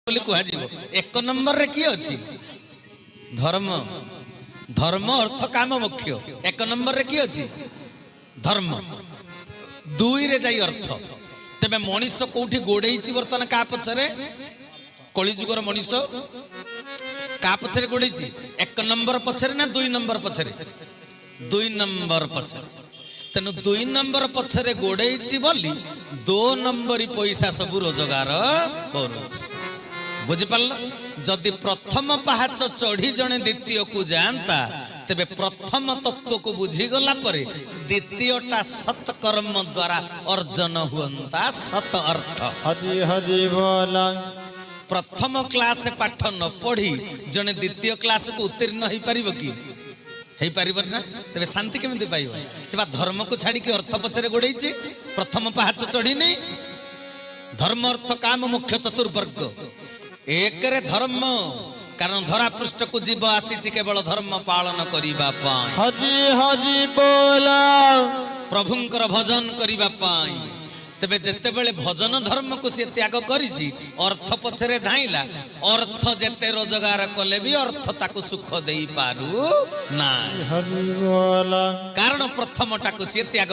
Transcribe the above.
बोली कह एक नंबर रे किए अच्छी धर्म धर्म अर्थ काम मुख्य एक नंबर रे किए अच्छी धर्म दुई रे जाई अर्थ तेबे मनीष कोठी गोड़े बर्तमान का पछरे कलिजुगर मनीष का पछरे गोड़े एक नंबर पछरे ना दुई नंबर पछरे दुई नंबर पछरे तेनु दुई नंबर पछरे गोड़े बोली दो नंबर पैसा सब रोजगार करुच बुझिपार जदि प्रथम पहाच चढ़ी जड़े द्वितीय को जानता तेबे प्रथम तत्व को बुझीगला पर द्वितीयटा सत्कर्म द्वारा अर्जन हुअंता सत अर्थ हरि हरि बोला प्रथम क्लास पाठ न पढ़ी जड़े द्वितीय क्लास को उत्तीर्ण हो पार कि है पारिबर ना तेरे शांति केमिति पाइब से धर्म को छाड़ी के अर्थ पछरे गोड़े प्रथम पहाच चढ़ी नहीं धर्म अर्थ काम मुख्य चतुर्वर्ग एक रे धर्म कारण धरा पृष्ठ को जीव आसी केवल धर्म पालन करिबा पाई हरि हरि बोला प्रभुंकर भजन करिबा पाई तेबे जेते बेले भजन धर्म को से त्याग करिछि अर्थ पछरे धाइला अर्थ जेते रोजगार कले भी अर्थ ताको सुख देई पारु ना हरि बोला कारण प्रथम टाको से त्याग